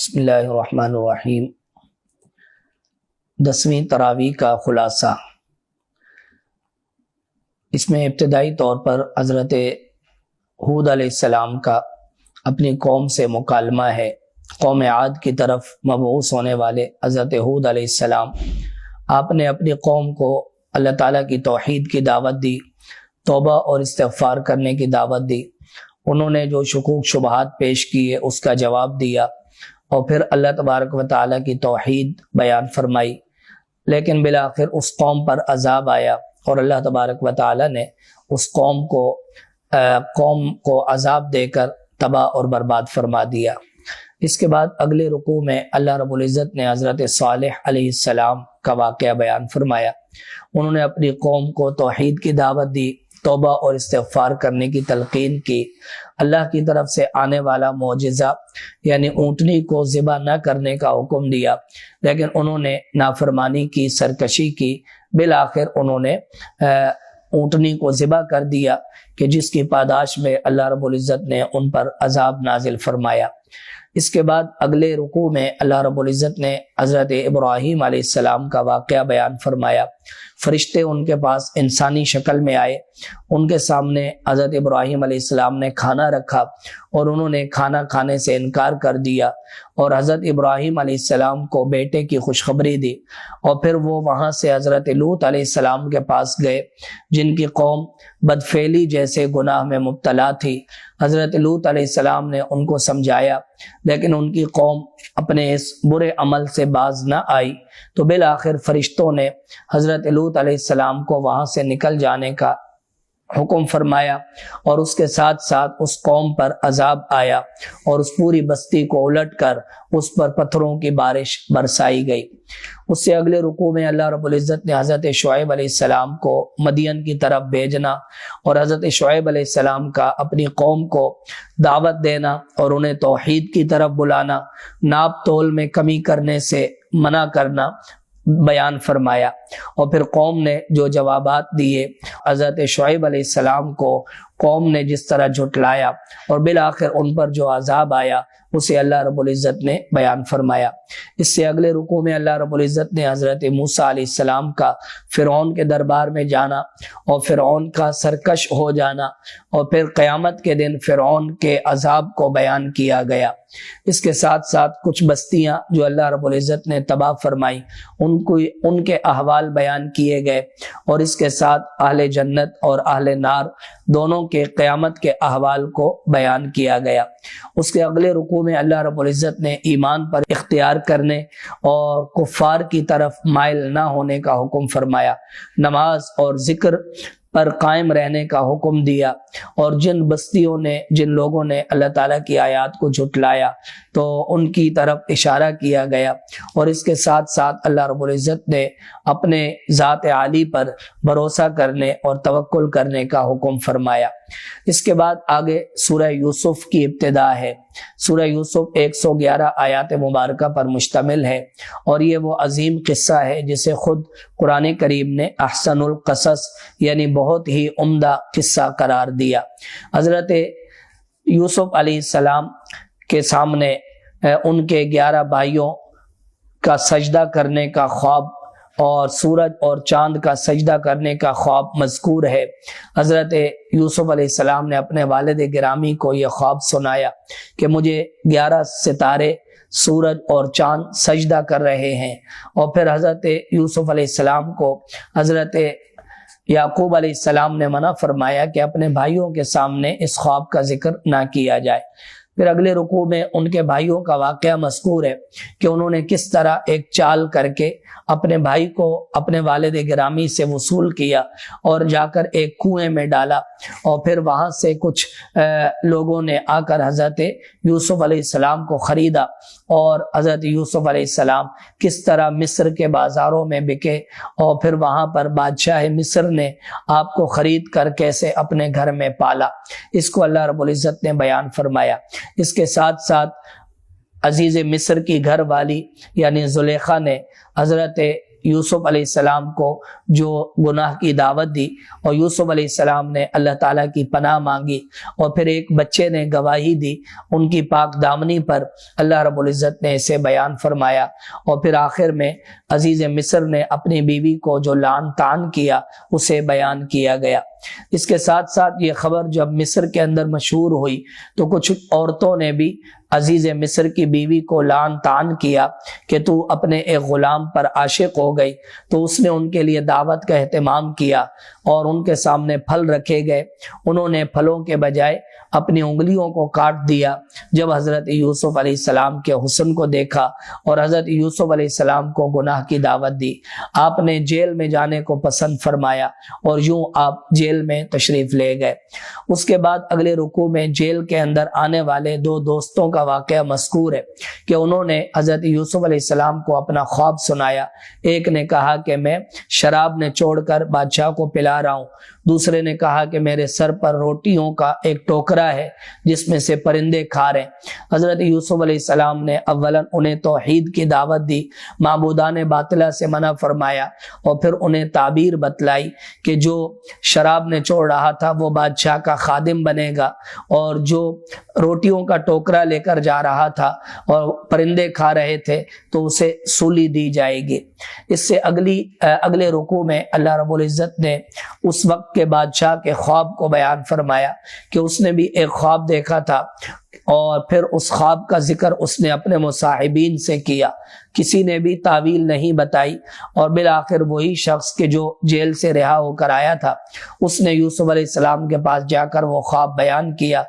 بسم اللہ الرحمن الرحیم۔ 10ویں تراویح کا خلاصہ۔ اس میں ابتدائی طور پر حضرت ہود علیہ السلام کا اپنی قوم سے مکالمہ ہے۔ قوم عاد کی طرف مبعوث ہونے والے حضرت ہود علیہ السلام، آپ نے اپنی قوم کو اللہ تعالیٰ کی توحید کی دعوت دی، توبہ اور استغفار کرنے کی دعوت دی۔ انہوں نے جو شکوک شبہات پیش کیے اس کا جواب دیا اور پھر اللہ تبارک و تعالیٰ کی توحید بیان فرمائی، لیکن بالآخر اس قوم پر عذاب آیا اور اللہ تبارک و تعالیٰ نے اس قوم کو عذاب دے کر تباہ اور برباد فرما دیا۔ اس کے بعد اگلے رکوع میں اللہ رب العزت نے حضرت صالح علیہ السلام کا واقعہ بیان فرمایا۔ انہوں نے اپنی قوم کو توحید کی دعوت دی، توبہ اور استغفار کرنے کی تلقین کی، اللہ کی طرف سے آنے والا معجزہ یعنی اونٹنی کو ذبح نہ کرنے کا حکم دیا، لیکن انہوں نے نافرمانی کی، سرکشی کی۔ بالآخر انہوں نے اونٹنی کو ذبح کر دیا کہ جس کی پاداش میں اللہ رب العزت نے ان پر عذاب نازل فرمایا۔ اس کے بعد اگلے رکوع میں اللہ رب العزت نے حضرت ابراہیم علیہ السلام کا واقعہ بیان فرمایا۔ فرشتے ان کے پاس انسانی شکل میں آئے، ان کے سامنے حضرت ابراہیم علیہ السلام نے کھانا رکھا اور انہوں نے کھانا کھانے سے انکار کر دیا اور حضرت ابراہیم علیہ السلام کو بیٹے کی خوشخبری دی، اور پھر وہ وہاں سے حضرت لوط علیہ السلام کے پاس گئے جن کی قوم بدفعلی جیسے گناہ میں مبتلا تھی۔ حضرت لوط علیہ السلام نے ان کو سمجھایا، لیکن ان کی قوم اپنے اس برے عمل سے باز نہ آئی، تو بالآخر فرشتوں نے حضرت لوط علیہ السلام کو وہاں سے نکل جانے کا حکم فرمایا، اور اس کے ساتھ ساتھ اس قوم پر عذاب آیا اور اس پوری بستی کو الٹ کر اس پر پتھروں کی بارش برسائی گئی۔ اس سے اگلے رکوع میں اللہ رب العزت نے حضرت شعیب علیہ السلام کو مدین کی طرف بھیجنا اور حضرت شعیب علیہ السلام کا اپنی قوم کو دعوت دینا اور انہیں توحید کی طرف بلانا، ناپ تول میں کمی کرنے سے منع کرنا بیان فرمایا، اور پھر قوم نے جو جوابات دیے، حضرت شعیب علیہ السلام کو قوم نے جس طرح جھٹلایا اور بالآخر ان پر جو عذاب آیا اسے اللہ رب العزت نے بیان فرمایا۔ اس سے اگلے رکوع میں اللہ رب العزت نے حضرت موسیٰ علیہ السلام کا فرعون کے دربار میں جانا اور فرعون کا سرکش ہو جانا اور پھر قیامت کے دن فرعون کے عذاب کو بیان کیا گیا۔ اس کے ساتھ ساتھ کچھ بستیاں جو اللہ رب العزت نے تباہ فرمائی ان کے احوال بیان کیے گئے، اور اس کے ساتھ اہل جنت اور اہل نار دونوں کے قیامت کے احوال کو بیان کیا گیا۔ اس کے اگلے رکوع میں اللہ رب العزت نے ایمان پر اختیار کرنے اور کفار کی طرف مائل نہ ہونے کا حکم فرمایا، نماز اور ذکر پر قائم رہنے کا حکم دیا، اور جن لوگوں نے اللہ تعالیٰ کی آیات کو جھٹلایا تو ان کی طرف اشارہ کیا گیا، اور اس کے ساتھ ساتھ اللہ رب العزت نے اپنے ذات عالی پر بھروسہ کرنے اور توکل کرنے کا حکم فرمایا۔ اس کے بعد آگے سورہ یوسف کی ابتدا ہے۔ سورہ یوسف 111 آیات مبارکہ پر مشتمل ہے، اور یہ وہ عظیم قصہ ہے جسے خود قرآن کریم نے احسن القصص یعنی بہت ہی عمدہ قصہ قرار دیا۔ حضرت یوسف علیہ السلام کے سامنے ان کے 11 بھائیوں کا سجدہ کرنے کا خواب اور سورج اور چاند کا سجدہ کرنے کا خواب مذکور ہے۔ حضرت یوسف علیہ السلام نے اپنے والد گرامی کو یہ خواب سنایا کہ مجھے 11 ستارے، سورج اور چاند سجدہ کر رہے ہیں، اور پھر حضرت یوسف علیہ السلام کو حضرت یعقوب علیہ السلام نے منع فرمایا کہ اپنے بھائیوں کے سامنے اس خواب کا ذکر نہ کیا جائے۔ پھر اگلے رکوع میں ان کے بھائیوں کا واقعہ مذکور ہے کہ انہوں نے کس طرح ایک چال کر کے اپنے بھائی کو اپنے والد گرامی سے وصول کیا اور جا کر ایک کنویں میں ڈالا، اور پھر وہاں سے کچھ لوگوں نے آ کر حضرت یوسف علیہ السلام کو خریدا، اور حضرت یوسف علیہ السلام کس طرح مصر کے بازاروں میں بکے، اور پھر وہاں پر بادشاہ مصر نے آپ کو خرید کر کیسے اپنے گھر میں پالا، اس کو اللہ رب العزت نے بیان فرمایا۔ اس کے ساتھ ساتھ عزیز مصر کی گھر والی یعنی زلیخا نے حضرت یوسف علیہ السلام کو جو گناہ کی دعوت دی اور یوسف علیہ السلام نے اللہ تعالیٰ کی پناہ مانگی اور پھر ایک بچے نے گواہی دی ان کی پاک دامنی پر، اللہ رب العزت نے اسے بیان فرمایا۔ اور پھر آخر میں عزیز مصر نے اپنی بیوی کو جو لعن طعن کیا اسے بیان کیا گیا۔ اس کے ساتھ ساتھ یہ خبر جب مصر کے اندر مشہور ہوئی تو کچھ عورتوں نے بھی عزیز مصر کی بیوی کو لعن طعن کیا کہ تو اپنے ایک غلام پر عاشق ہو گئی، تو اس نے ان کے لیے دعوت کا اہتمام کیا اور ان کے سامنے پھل رکھے گئے، انہوں نے پھلوں کے بجائے اپنی انگلیوں کو کاٹ دیا۔ جب حضرت یوسف علیہ السلام کے حسن کو دیکھا اور حضرت یوسف علیہ السلام کو گناہ کی دعوت دی، آپ نے جیل میں جانے کو پسند فرمایا اور یوں آپ جیل میں تشریف لے گئے۔ اس کے بعد اگلے رکوع میں جیل کے اندر آنے والے دو دوستوں کا واقعہ مذکور ہے کہ انہوں نے حضرت یوسف علیہ السلام کو اپنا خواب سنایا۔ ایک نے کہا کہ میں شراب نے چھوڑ کر بادشاہ کو پلا رہا ہوں، دوسرے نے کہا کہ میرے سر پر روٹیوں کا ایک ٹوکرا ہے جس میں سے پرندے کھا رہے۔ حضرت یوسف علیہ السلام نے اولاً انہیں توحید کی دعوت دی، معبودان باطلہ سے منع فرمایا اور پھر انہیں تعبیر بتلائی کہ جو شراب نے چھوڑ رہا تھا وہ بادشاہ کا خادم بنے گا، اور جو روٹیوں کا ٹوکرا لے کر جا رہا تھا اور پرندے کھا رہے تھے تو اسے سولی دی جائے گی۔ اس سے اگلے رکوع میں اللہ رب العزت نے اس وقت کے بادشاہ کے خواب کو بیان فرمایا کہ اس نے بھی ایک خواب دیکھا تھا اور پھر اس خواب کا ذکر اس نے اپنے مصاحبین سے کیا، کسی نے بھی تعویل نہیں بتائی، اور بالآخر وہی شخص کہ جو جیل سے رہا ہو کر آیا تھا اس نے یوسف علیہ السلام کے پاس جا کر وہ خواب بیان کیا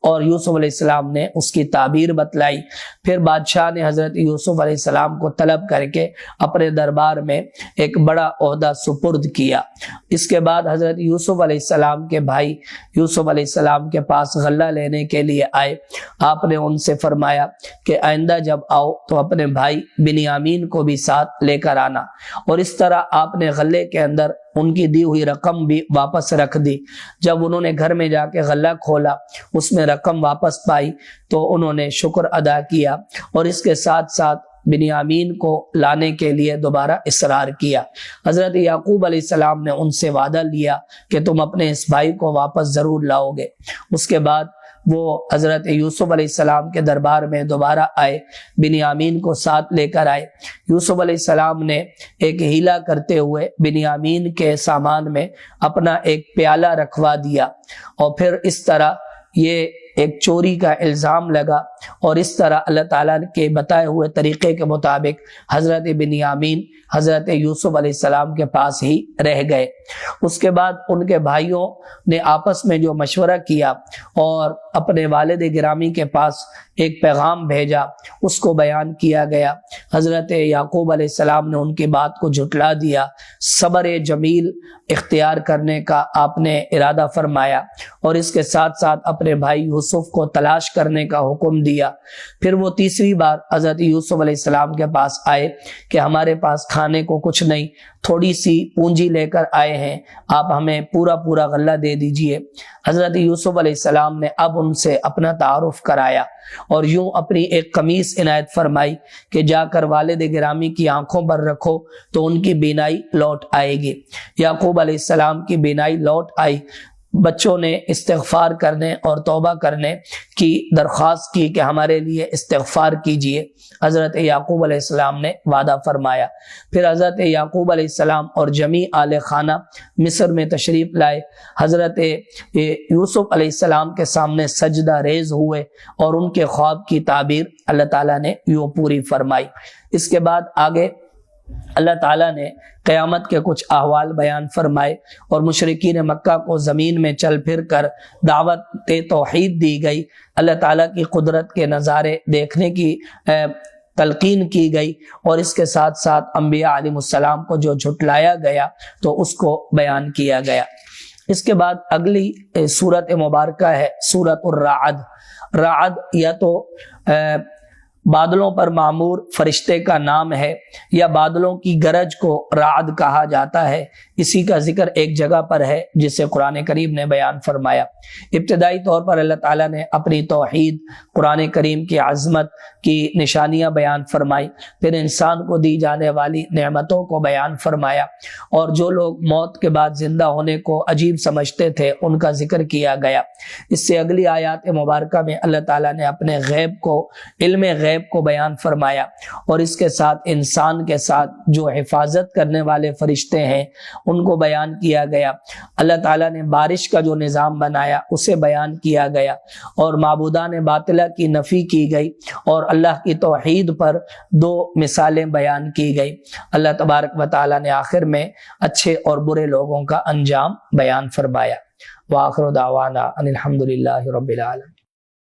اور یوسف علیہ السلام نے اس کی تعبیر بتلائی۔ پھر بادشاہ نے حضرت یوسف علیہ السلام کو طلب کر کے اپنے دربار میں ایک بڑا عہدہ سپرد کیا۔ اس کے بعد حضرت یوسف علیہ السلام کے بھائی یوسف علیہ السلام کے پاس غلہ لینے کے لیے آئے۔ آپ نے ان سے فرمایا کہ آئندہ جب آؤ تو اپنے بھائی بنیامین کو بھی ساتھ لے کر آنا، اور اس طرح آپ نے غلے کے اندر ان کی دی ہوئی رقم بھی واپس رکھ دی۔ جب انہوں نے گھر میں جا کے غلہ کھولا، اس میں رقم واپس پائی تو انہوں نے شکر ادا کیا اور اس کے ساتھ ساتھ بنیامین کو لانے کے لیے دوبارہ اصرار کیا۔ حضرت یعقوب علیہ السلام نے ان سے وعدہ لیا کہ تم اپنے اس بھائی کو واپس ضرور لاؤ گے۔ اس کے بعد وہ حضرت یوسف علیہ السلام کے دربار میں دوبارہ آئے، بنیامین کو ساتھ لے کر آئے۔ یوسف علیہ السلام نے ایک ہیلا کرتے ہوئے بنیامین کے سامان میں اپنا ایک پیالہ رکھوا دیا، اور پھر اس طرح یہ ایک چوری کا الزام لگا، اور اس طرح اللہ تعالیٰ کے بتائے ہوئے طریقے کے مطابق حضرت بنیامین حضرت یوسف علیہ السلام کے پاس ہی رہ گئے۔ اس کے بعد ان کے بھائیوں نے آپس میں جو مشورہ کیا اور اپنے والد گرامی کے پاس ایک پیغام بھیجا، اس کو بیان کیا گیا۔ حضرت یعقوب علیہ السلام نے ان کی بات کو جھٹلا دیا، صبر جمیل اختیار کرنے کا آپ نے ارادہ فرمایا، اور اس کے ساتھ ساتھ اپنے بھائی یوسف کو تلاش کرنے کا حکم دیا۔ پھر وہ تیسری بار حضرت یوسف علیہ السلام کے پاس آئے کہ ہمارے پاس کھانے کو کچھ نہیں، تھوڑی سی پونجی لے کر آئے ہیں، آپ ہمیں پورا غلہ دے دیجئے۔ حضرت یوسف علیہ السلام نے اب ان سے اپنا تعارف کرایا اور یوں اپنی ایک قمیص عنایت فرمائی کہ جا کر والد گرامی کی آنکھوں پر رکھو تو ان کی بینائی لوٹ آئے گی۔ یعقوب علیہ السلام کی بینائی لوٹ آئی۔ بچوں نے استغفار کرنے اور توبہ کرنے کی درخواست کی کہ ہمارے لیے استغفار کیجئے۔ حضرت یعقوب علیہ السلام نے وعدہ فرمایا۔ پھر حضرت یعقوب علیہ السلام اور جمیع آل خانہ مصر میں تشریف لائے، حضرت یوسف علیہ السلام کے سامنے سجدہ ریز ہوئے اور ان کے خواب کی تعبیر اللہ تعالیٰ نے یوں پوری فرمائی۔ اس کے بعد آگے اللہ تعالیٰ نے قیامت کے کچھ احوال بیان فرمائے اور مشرکین مکہ کو زمین میں چل پھر کر دعوت توحید دی گئی، اللہ تعالیٰ کی قدرت کے نظارے دیکھنے کی تلقین کی گئی، اور اس کے ساتھ ساتھ انبیاء علیہ السلام کو جو جھٹلایا گیا تو اس کو بیان کیا گیا۔ اس کے بعد اگلی سورت مبارکہ ہے سورت الرعد۔ رعد یا تو بادلوں پر معمور فرشتے کا نام ہے یا بادلوں کی گرج کو رعد کہا جاتا ہے، اسی کا ذکر ایک جگہ پر ہے جسے قرآن کریم نے بیان فرمایا۔ ابتدائی طور پر اللہ تعالیٰ نے اپنی توحید، قرآن کریم کی عظمت کی نشانیاں بیان فرمائی، پھر انسان کو دی جانے والی نعمتوں کو بیان فرمایا، اور جو لوگ موت کے بعد زندہ ہونے کو عجیب سمجھتے تھے ان کا ذکر کیا گیا۔ اس سے اگلی آیات مبارکہ میں اللہ تعالیٰ نے اپنے غیب کو، علم غیب کو بیان فرمایا، اور اس کے ساتھ انسان کے ساتھ جو حفاظت کرنے والے فرشتے ہیں ان کو بیان کیا گیا۔ اللہ تعالیٰ نے بارش کا جو نظام بنایا اسے بیان کیا گیا، اور معبودان باطلہ کی نفی کی گئی، اور اللہ کی توحید پر دو مثالیں بیان کی گئی۔ اللہ تبارک و تعالیٰ نے آخر میں اچھے اور برے لوگوں کا انجام بیان فرمایا۔ وآخر دعوانا ان الحمد للہ رب العالمین۔